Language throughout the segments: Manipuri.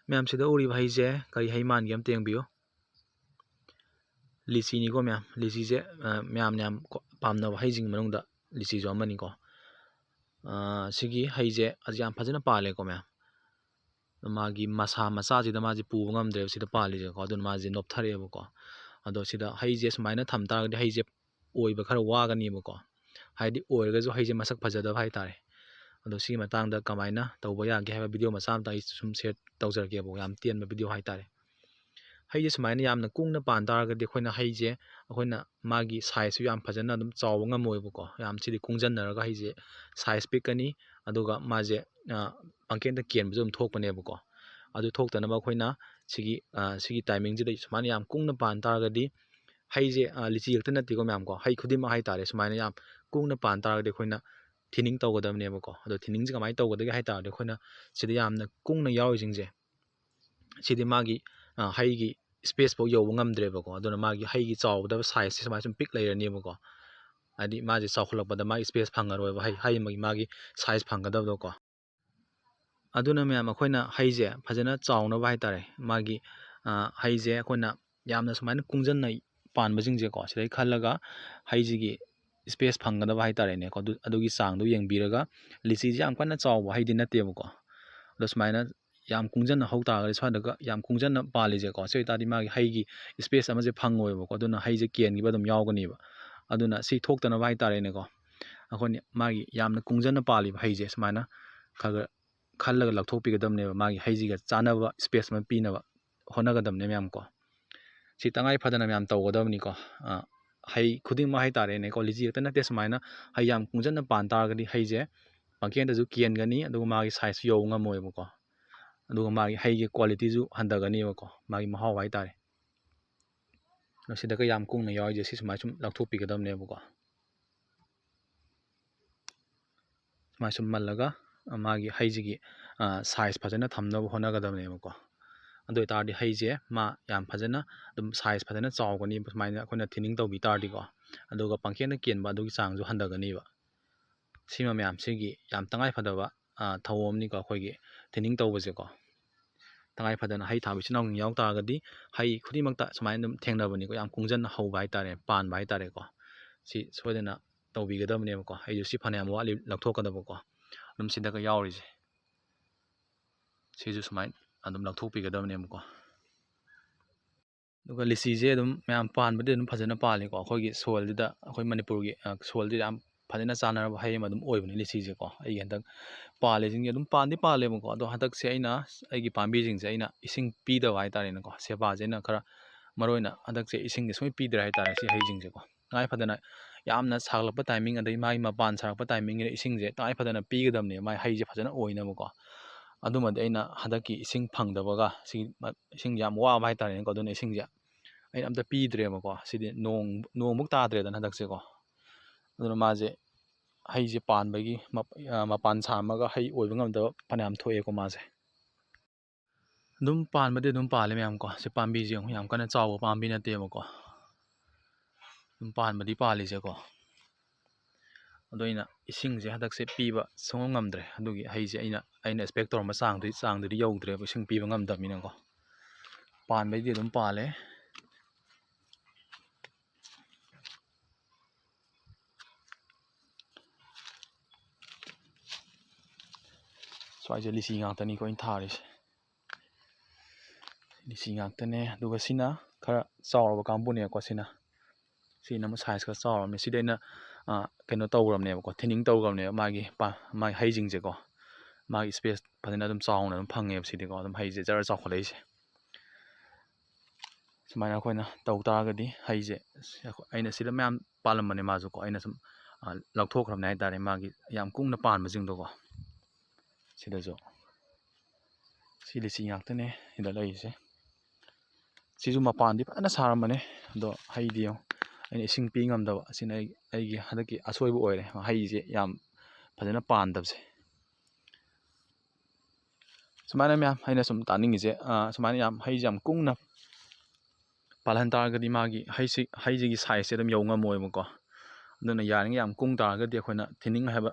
ꯃꯌꯥꯝ ꯁꯤꯗ ꯎꯔꯤꯕ ꯍꯩꯁꯦ ꯀꯔꯤ ꯍꯩ ꯃꯥꯟꯒꯦ ꯑꯝꯇ ꯌꯦꯡꯕꯤꯌꯨ ꯂꯤꯆꯤꯅꯤꯀꯣ ꯃꯌꯥꯝ ꯂꯤꯆꯤꯁꯦ ꯃꯌꯥꯝꯅ ꯌꯥꯝ ꯄꯥꯝꯅꯕ ꯍꯩꯁꯤꯡꯒꯤ ꯃꯅꯨꯡꯗ ꯂꯤꯆꯤꯁꯨ ꯑꯃꯅꯤꯀꯣ ꯁꯤꯒꯤ ꯍꯩꯁꯦ ꯌꯥꯝ ꯐꯖꯅ ꯄꯥꯜꯂꯦꯀꯣ ꯃꯌꯥꯝ ꯃꯥꯒꯤ ꯃꯁꯥ ꯃꯆꯥꯁꯤꯗ ꯃꯥꯁꯦ ꯄꯨꯕ ꯉꯝꯗ꯭ꯔꯦꯕ ꯁꯤꯗ ꯄꯥꯜꯂꯤꯁꯦꯀꯣ ꯑꯗꯨꯅ ꯃꯥꯁꯦ ꯅꯣꯞꯊꯔꯛꯑꯦꯕꯀꯣ ꯑꯗꯣ ꯁꯤꯗ ꯍꯩꯁꯦ ꯁꯨꯃꯥꯏꯅ ꯊꯝ ꯇꯥꯔꯒꯗꯤ ꯍꯩꯁꯦ ꯑꯣꯏꯕ ꯈꯔ ꯋꯥꯒꯅꯤꯕꯀꯣ ꯍꯥꯏꯗꯤ ꯑꯣꯏꯔꯒꯁꯨ ꯍꯩꯁꯦ ꯃꯁꯛ ꯐꯖꯗꯕ ꯍꯥꯏꯇꯥꯔꯦ ꯑꯗꯣ ꯁꯤꯒꯤ ꯃꯇꯥꯡꯗ ꯀꯃꯥꯏꯅ ꯇꯧꯕ ꯌꯥꯒꯦ ꯍꯥꯏꯕ ꯚꯤꯗꯤꯑꯣ ꯃꯆꯥ ꯑꯃꯇ ꯑꯩ ꯁꯨꯝ ꯁꯦꯌꯔ ꯇꯧꯖꯔꯛꯀꯦꯕꯀꯣ ꯌꯥꯝ ꯇꯦꯟꯕ ꯚꯤꯗꯤꯑꯣ ꯍꯥꯏꯇꯥꯔꯦ ꯍꯩꯁꯦ ꯁꯨꯃꯥꯏꯅ ꯌꯥꯝꯅ ꯀꯨꯡꯅ ꯄꯥꯟ ꯇꯥꯔꯒꯗꯤ ꯑꯩꯈꯣꯏꯅ ꯍꯩꯁꯦ ꯑꯩꯈꯣꯏꯅ ꯃꯥꯒꯤ ꯁꯥꯏꯖꯁꯨ ꯌꯥꯝ ꯐꯖꯅ ꯑꯗꯨꯝ ꯆꯥꯎꯕ ꯉꯝꯃꯣꯏꯕꯀꯣ ꯌꯥꯝ ꯁꯤꯗꯤ ꯀꯨꯡꯖꯟꯅꯔꯒ ꯍꯩꯁꯦ ꯁꯥꯏꯖ ꯄꯤꯛꯀꯅꯤ ꯑꯗꯨꯒ ꯃꯥꯁꯦ ꯄꯪꯀꯦꯟꯗ ꯀꯦꯟꯕꯁꯨ ꯑꯗꯨꯝ ꯊꯣꯛꯄꯅꯦꯕꯀꯣ ꯑꯗꯨ ꯊꯣꯛꯇꯅꯕ ꯑꯩꯈꯣꯏꯅ ꯁꯤꯒꯤ ꯇꯥꯏꯃꯤꯡꯁꯤꯗ ꯁꯨꯃꯥꯏꯅ ꯌꯥꯝ ꯀꯨꯡꯅ ꯄꯥꯟ ꯇꯥꯔꯒꯗꯤ ꯍꯩꯁꯦ ꯂꯤꯆꯤ ꯈꯛꯇ ꯅꯠꯇꯦꯀꯣ ꯃꯌꯥꯝꯀꯣ ꯍꯩ ꯈꯨꯗꯤꯡꯃꯛ ꯍꯥꯏꯇꯥꯔꯦ ꯁꯨꯃꯥꯏꯅ ꯌꯥꯝ ꯀꯨꯡꯅ ꯄꯥꯟ ꯇꯥꯔꯒꯗꯤ ꯑꯩꯈꯣꯏꯅ ꯊꯤꯅꯤꯡ ꯇꯧꯒꯗꯕꯅꯦꯕꯀꯣ ꯑꯗꯣ ꯊꯤꯅꯤꯡꯁꯦ ꯀꯃꯥꯏꯅ ꯇꯧꯒꯗꯒꯦ ꯍꯥꯏ ꯇꯥꯔꯗꯤ ꯑꯩꯈꯣꯏꯅ ꯁꯤꯗ ꯌꯥꯝꯅ ꯀꯨꯡꯅ ꯌꯥꯎꯔꯤꯁꯤꯡꯁꯦ ꯁꯤꯗꯤ ꯃꯥꯒꯤ ꯍꯩꯒꯤ ꯏꯁꯄꯦꯁꯐꯥꯎ ꯌꯧꯕ ꯉꯝꯗ꯭ꯔꯦꯕꯀꯣ ꯑꯗꯨꯅ ꯃꯥꯒꯤ ꯍꯩꯒꯤ ꯆꯥꯎꯒꯗꯕ ꯁꯥꯏꯖꯁꯦ ꯁꯨꯃꯥꯏꯅ ꯁꯨꯝ ꯄꯤꯛ ꯂꯩꯔꯅꯦꯕꯀꯣ ꯍꯥꯏꯗꯤ ꯃꯥꯁꯦ ꯆꯥꯎꯈꯠꯂꯛꯄꯗ ꯃꯥꯒꯤ ꯏꯁꯄꯦꯁ ꯐꯪꯉꯔꯣꯏꯕ ꯍꯩ ꯑꯃꯒꯤ ꯃꯥꯒꯤ ꯁꯥꯏꯖ ꯐꯪꯒꯗꯕꯗꯣꯀꯣ ꯑꯗꯨꯅ ꯃꯌꯥꯝ ꯑꯩꯈꯣꯏꯅ ꯍꯩꯁꯦ ꯐꯖꯅ ꯆꯥꯎꯅꯕ ꯍꯥꯏꯇꯥꯔꯦ ꯃꯥꯒꯤ ꯍꯩꯁꯦ ꯑꯩꯈꯣꯏꯅ ꯌꯥꯝꯅ ꯁꯨꯃꯥꯏꯅ ꯀꯨꯡꯖꯟꯅ ꯄꯥꯟꯕꯁꯤꯡꯁꯦꯀꯣ ꯁꯤꯗꯩ ꯈꯜꯂꯒ ꯍꯩꯁꯤꯒꯤ ꯏꯁꯄꯦꯁ ꯐꯪꯒꯗꯕ ꯍꯥꯏꯇꯥꯔꯦꯅꯦꯀꯣ ꯑꯗꯨꯒꯤ ꯆꯥꯡꯗꯣ ꯌꯦꯡꯕꯤꯔꯒ ꯂꯤꯆꯤꯁꯦ ꯌꯥꯝ ꯀꯟꯅ ꯆꯥꯎꯕ ꯍꯩꯗꯤ ꯅꯠꯇꯦꯕꯀꯣ ꯑꯗꯣ ꯁꯨꯃꯥꯏꯅ ꯌꯥꯝ ꯀꯨꯡꯖꯟꯅ ꯍꯧ ꯇꯥꯔꯒꯗꯤ ꯁ꯭ꯋꯥꯏꯗꯒ ꯌꯥꯝ ꯀꯨꯡꯖꯟꯅ ꯄꯥꯜꯂꯤꯁꯦꯀꯣ ꯁꯤ ꯑꯣꯏꯇꯥꯔꯗꯤ ꯃꯥꯒꯤ ꯍꯩꯒꯤ ꯏꯁꯄꯦꯁ ꯑꯃꯁꯦ ꯐꯪꯉꯣꯏꯕꯀꯣ ꯑꯗꯨꯅ ꯍꯩꯁꯦ ꯀꯦꯟꯈꯤꯕ ꯑꯗꯨꯝ ꯌꯥꯎꯒꯅꯦꯕ ꯑꯗꯨꯅ ꯁꯤ ꯊꯣꯛꯇꯅꯕ ꯍꯥꯏꯇꯥꯔꯦꯅꯦꯀꯣ ꯑꯩꯈꯣꯏꯅ ꯃꯥꯒꯤ ꯌꯥꯝꯅ ꯀꯨꯡꯖꯟꯅ ꯄꯥꯜꯂꯤꯕ ꯍꯩꯁꯦ ꯁꯨꯃꯥꯏꯅ ꯈꯔ ꯈꯜꯂꯒ ꯂꯧꯊꯣꯛꯄꯤꯒꯗꯕꯅꯦꯕ ꯃꯥꯒꯤ ꯍꯩꯁꯤꯒ ꯆꯥꯅꯕ ꯏꯁꯄꯦꯁ ꯑꯃ ꯄꯤꯅꯕ ꯍꯣꯠꯅꯒꯗꯕꯅꯦ ꯃꯌꯥꯝꯀꯣ ꯁꯤ ꯇꯉꯥꯏ ꯐꯗꯅ ꯃꯌꯥꯝ ꯇꯧꯒꯗꯕꯅꯤꯀꯣ ꯍꯩ ꯈꯨꯗꯤꯡꯃꯛ ꯍꯥꯏꯇꯥꯔꯦꯅꯦꯀꯣ ꯂꯤꯆꯤ ꯈꯛꯇ ꯅꯠꯇꯦ ꯁꯨꯃꯥꯏꯅ ꯍꯩ ꯌꯥꯝ ꯀꯨꯡꯖꯟꯅ ꯄꯥꯟ ꯇꯥꯔꯒꯗꯤ ꯍꯩꯁꯦ ꯄꯪꯀꯦꯟꯗꯁꯨ ꯀꯦꯟꯒꯅꯤ ꯑꯗꯨꯒ ꯃꯥꯒꯤ ꯁꯥꯏꯖꯁꯨ ꯌꯧꯕ ꯉꯝꯃꯣꯏꯕꯀꯣ ꯑꯗꯨꯒ ꯃꯥꯒꯤ ꯍꯩꯒꯤ ꯀ꯭ꯋꯥꯂꯤꯇꯤꯁꯨ ꯍꯟꯊꯒꯅꯦꯕꯀꯣ ꯃꯥꯒꯤ ꯃꯍꯥꯎ ꯍꯥꯏꯇꯥꯔꯦ ꯁꯤꯗꯒ ꯌꯥꯝ ꯀꯨꯡꯅ ꯌꯥꯎꯔꯤꯁꯦ ꯁꯤ ꯁꯨꯃꯥꯏꯅ ꯁꯨꯝ ꯂꯧꯊꯣꯛꯄꯤꯒꯗꯕꯅꯦꯕꯀꯣ ꯁꯨꯃꯥꯏꯅ ꯁꯨꯝ ꯃꯜꯂꯒ ꯃꯥꯒꯤ ꯍꯩꯁꯤꯒꯤ ꯁꯥꯏꯖ ꯐꯖꯅ ꯊꯝꯅꯕ ꯍꯣꯠꯅꯒꯗꯕꯅꯦꯕꯀꯣ ꯑꯗꯨ ꯑꯣꯏꯇꯥꯔꯗꯤ ꯍꯩꯁꯦ ꯃꯥ ꯌꯥꯝ ꯐꯖꯅ ꯑꯗꯨꯝ ꯁꯥꯏꯖ ꯐꯖꯅ ꯆꯥꯎꯒꯅꯤ ꯁꯨꯃꯥꯏꯅ ꯑꯩꯈꯣꯏꯅ ꯊꯤꯅꯤꯡ ꯇꯧꯕꯤ ꯇꯥꯔꯗꯤꯀꯣ ꯑꯗꯨꯒ ꯄꯪꯀꯦꯟꯗ ꯀꯦꯟꯕ ꯑꯗꯨꯒꯤ ꯆꯥꯡꯁꯨ ꯍꯟꯊꯒꯅꯤꯕ ꯁꯤꯃ ꯃꯌꯥꯝ ꯁꯤꯒꯤ ꯌꯥꯝ ꯇꯉꯥꯏꯐꯗꯕ ꯊꯧꯑꯣꯡ ꯑꯃꯅꯤꯀꯣ ꯑꯩꯈꯣꯏꯒꯤ ꯊꯤꯅꯤꯡ ꯇꯧꯕꯁꯦꯀꯣ ꯇꯉꯥꯏ ꯐꯗꯅ ꯍꯩ ꯊꯥꯕ ꯏꯆꯤꯜ ꯏꯅꯥꯎꯁꯤꯡ ꯌꯥꯎ ꯇꯥꯔꯒꯗꯤ ꯍꯩ ꯈꯨꯗꯤꯡꯃꯛꯇ ꯁꯨꯃꯥꯏꯅ ꯑꯗꯨꯝ ꯊꯦꯡꯅꯕꯅꯤꯀꯣ ꯌꯥꯝ ꯀꯨꯡꯖꯟꯅ ꯍꯧꯕ ꯍꯥꯏꯇꯥꯔꯦ ꯄꯥꯟꯕ ꯍꯥꯏꯇꯥꯔꯦꯀꯣ ꯁꯤ ꯁꯣꯏꯗꯅ ꯇꯧꯕꯤꯒꯗꯕꯅꯦꯕꯀꯣ ꯑꯩꯁꯨ ꯁꯤ ꯐꯅꯌꯥꯝ ꯋꯥꯠꯂꯤ ꯂꯧꯊꯣꯛꯀꯗꯕꯀꯣ ꯑꯗꯨꯝ ꯁꯤꯗꯒ ꯌꯥꯎꯔꯤꯁꯦ ꯁꯤꯁꯨ ꯁꯨꯃꯥꯏꯅ ꯑꯗꯨꯝ ꯂꯧꯊꯣꯛꯄꯤꯒꯗꯕꯅꯦꯕꯀꯣ ꯑꯗꯨꯒ ꯂꯤꯆꯤꯁꯦ ꯑꯗꯨꯝ ꯃꯌꯥꯝ ꯄꯥꯟꯕꯗꯤ ꯑꯗꯨꯝ ꯐꯖꯅ ꯄꯥꯜꯂꯤꯀꯣ ꯑꯩꯈꯣꯏꯒꯤ ꯁꯣꯏꯜꯁꯤꯗ ꯑꯩꯈꯣꯏ ꯃꯅꯤꯄꯨꯔꯒꯤ ꯁꯣꯏꯜꯁꯤꯗ ꯌꯥꯝ ꯐꯖꯅ ꯆꯥꯟꯅꯔꯕ ꯍꯩ ꯑꯃ ꯑꯗꯨꯝ ꯑꯣꯏꯕꯅꯤ ꯂꯤꯆꯤꯁꯦꯀꯣ ꯑꯩꯒꯤ ꯍꯟꯗꯛ ꯄꯥꯜꯂꯤꯁꯤꯡꯁꯦ ꯑꯗꯨꯝ ꯄꯥꯟꯗꯤ ꯄꯥꯜꯂꯦꯕꯀꯣ ꯑꯗꯣ ꯍꯟꯗꯛꯁꯦ ꯑꯩꯒꯤ ꯄꯥꯝꯕꯤꯁꯤꯡꯁꯦ ꯑꯩꯅ ꯏꯁꯤꯡ ꯄꯤꯗꯕ ꯍꯥꯏꯇꯥꯔꯦꯅꯦꯀꯣ ꯁꯦꯕꯥꯁꯦ ꯑꯩꯅ ꯈꯔ ꯃꯔꯨ ꯑꯣꯏꯅ ꯍꯟꯗꯛꯁꯦ ꯏꯁꯤꯡꯁꯦ ꯁꯨꯡꯄꯤ ꯄꯤꯗ꯭ꯔꯦ ꯍꯥꯏꯇꯥꯔꯦ ꯁꯤ ꯍꯩꯁꯤꯡꯁꯦꯀꯣ ꯇꯉꯥꯏ ꯐꯗꯅ ꯌꯥꯝꯅ ꯁꯥꯒꯠꯂꯛꯄ ꯇꯥꯏꯃꯤꯡ ꯑꯗꯩ ꯃꯥꯒꯤ ꯃꯄꯥꯟ ꯁꯥꯔꯛꯄ ꯇꯥꯏꯃꯤꯡꯁꯤꯗ ꯏꯁꯤꯡꯁꯦ ꯇꯉꯥꯏ ꯐꯗꯅ ꯄꯤꯒꯗꯕꯅꯦ ꯃꯥꯒꯤ ꯍꯩꯁꯦ ꯐꯖꯅ ꯑꯣꯏꯅꯕꯀꯣ ꯑꯗꯨꯃꯗꯤ ꯑꯩꯅ ꯍꯟꯗꯛꯀꯤ ꯏꯁꯤꯡ ꯐꯪꯗꯕꯒ ꯏꯁꯤꯡ ꯌꯥꯝ ꯋꯥꯕ ꯍꯥꯏꯇꯥꯔꯦꯅꯦꯀꯣ ꯑꯗꯨꯅ ꯏꯁꯤꯡꯁꯦ ꯑꯩꯅ ꯑꯝꯇ ꯄꯤꯗ꯭ꯔꯦꯕꯀꯣ ꯁꯤꯗꯤ ꯅꯣꯡꯃꯨꯛ ꯇꯥꯗ꯭ꯔꯦꯗꯅ ꯍꯟꯗꯛꯁꯦꯀꯣ ꯑꯗꯨꯅ ꯃꯥꯁꯦ ꯍꯩꯁꯦ ꯄꯥꯟꯕꯒꯤ ꯃꯄꯥꯟ ꯁꯥꯔꯝꯃꯒ ꯍꯩ ꯑꯣꯏꯕ ꯉꯝꯗꯕ ꯐꯅꯌꯥꯝ ꯊꯣꯛꯑꯦꯀꯣ ꯃꯥꯁꯦ ꯑꯗꯨꯝ ꯄꯥꯟꯕꯗꯤ ꯑꯗꯨꯝ ꯄꯥꯜꯂꯦ ꯃꯌꯥꯝꯀꯣ ꯁꯤ ꯄꯥꯝꯕꯤꯁꯦ ꯌꯥꯝ ꯀꯟꯅ ꯆꯥꯎꯕ ꯄꯥꯝꯕꯤ ꯅꯠꯇꯦꯕꯀꯣ ꯑꯗꯨꯝ ꯄꯥꯟꯕꯗꯤ ꯄꯥꯜꯂꯤꯁꯦꯀꯣ ꯑꯗꯣ ꯑꯩꯅ ꯏꯁꯤꯡꯁꯦ ꯍꯟꯗꯛꯁꯦ ꯄꯤꯕ ꯁꯨꯡꯉꯝ ꯉꯝꯗ꯭ꯔꯦ ꯑꯗꯨꯒꯤ ꯍꯩꯁꯦ ꯑꯩꯅ ꯑꯦꯛꯁꯄꯦꯛ ꯇꯧꯔꯝꯕ ꯆꯥꯡꯗꯨꯗꯤ ꯌꯧꯗ꯭ꯔꯦꯕ ꯏꯁꯤꯡ ꯄꯤꯕ ꯉꯝꯗꯕꯅꯤꯅꯀꯣ ꯄꯥꯟꯕꯩꯗꯤ ꯑꯗꯨꯝ ꯄꯥꯜꯂꯦ ꯁ꯭ꯋꯥꯏꯁꯦ ꯂꯤꯆꯤ ꯉꯥꯛꯇꯅꯤꯀꯣ ꯑꯩꯅ ꯊꯥꯔꯤꯁꯦ ꯂꯤꯆꯤ ꯉꯥꯛꯇꯅꯦ ꯑꯗꯨꯒ ꯁꯤꯅ ꯈꯔ ꯆꯥꯎꯔꯕ ꯀꯥꯡꯕꯨꯅꯦꯕꯀꯣ ꯁꯤꯅ ꯑꯃꯨꯛ ꯁꯥꯏꯖ ꯈꯔ ꯆꯥꯎꯔꯕꯅꯦ ꯁꯤꯗ ꯑꯩꯅ ꯀꯩꯅꯣ ꯇꯧꯈ꯭ꯔꯕꯅꯦꯕꯀꯣ ꯊꯤꯅꯤꯡ ꯇꯧꯈ꯭ꯔꯕꯅꯦꯕ ꯃꯥꯒꯤ ꯍꯩꯁꯤꯡꯁꯦꯀꯣ ꯃꯥꯒꯤ ꯏꯁꯄꯦꯁ ꯐꯖꯅ ꯑꯗꯨꯝ ꯆꯥꯎꯅ ꯑꯗꯨꯝ ꯐꯪꯉꯦꯕ ꯁꯤꯗꯤꯀꯣ ꯑꯗꯨꯝ ꯍꯩꯁꯦ ꯖꯔ ꯆꯥꯎꯈꯠꯂꯛꯏꯁꯦ ꯁꯨꯃꯥꯏꯅ ꯑꯩꯈꯣꯏꯅ ꯇꯧ ꯇꯥꯔꯒꯗꯤ ꯍꯩꯁꯦ ꯑꯩꯅ ꯁꯤꯗ ꯃꯌꯥꯝ ꯄꯥꯜꯂꯝꯕꯅꯦ ꯃꯥꯁꯨꯀꯣ ꯑꯩꯅ ꯁꯨꯝ ꯂꯧꯊꯣꯛꯈ꯭ꯔꯕꯅꯦ ꯍꯥꯏꯇꯥꯔꯦ ꯃꯥꯒꯤ ꯌꯥꯝ ꯀꯨꯡꯅ ꯄꯥꯟꯕꯁꯤꯡꯗꯣꯀꯣ ꯁꯤꯗꯁꯨ ꯁꯤ ꯂꯤꯆꯤ ꯉꯥꯛꯇꯅꯦ ꯁꯤꯗ ꯂꯩꯔꯤꯁꯦ ꯁꯤꯁꯨ ꯃꯄꯥꯟꯗꯤ ꯐꯖꯅ ꯁꯥꯔꯝꯕꯅꯦ ꯑꯗꯣ ꯍꯩꯗꯤ ꯌꯦꯡꯉꯣ ꯑꯩꯅ ꯏꯁꯤꯡ ꯄꯤ ꯉꯝꯗꯕ ꯑꯁꯤꯅ ꯑꯩꯒꯤ ꯍꯟꯗꯛꯀꯤ ꯑꯁꯣꯏꯕ ꯑꯣꯏꯔꯦ ꯍꯩꯁꯦ ꯌꯥꯝ ꯐꯖꯅ ꯄꯥꯟꯗꯕꯁꯦ ꯁꯨꯃꯥꯏꯅ ꯃꯌꯥꯝ ꯑꯩꯅ ꯁꯨꯝ ꯇꯥꯅꯤꯡꯉꯤꯁꯦ ꯁꯨꯃꯥꯏꯅ ꯍꯩꯁꯦ ꯌꯥꯝ ꯀꯨꯡꯅ ꯄꯥꯜꯍꯟ ꯇꯥꯔꯒꯗꯤ ꯃꯥꯒꯤ ꯍꯩꯁꯤꯒꯤ ꯁꯥꯏꯖꯁꯦ ꯑꯗꯨꯝ ꯌꯧ ꯉꯝꯃꯣꯏꯕꯀꯣ ꯑꯗꯨꯅ ꯌꯥꯔꯤꯉꯩ ꯌꯥꯝ ꯀꯨꯡ ꯇꯥꯔꯒꯗꯤ ꯑꯩꯈꯣꯏꯅ ꯊꯤꯅꯤꯡ ꯍꯥꯏꯕ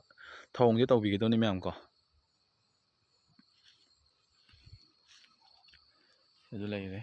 ꯊꯧꯑꯣꯡꯁꯦ ꯇꯧꯕꯤꯒꯗꯕꯅꯤ ꯃꯌꯥꯝꯀꯣ ꯑꯗꯨ ꯂꯩꯔꯦ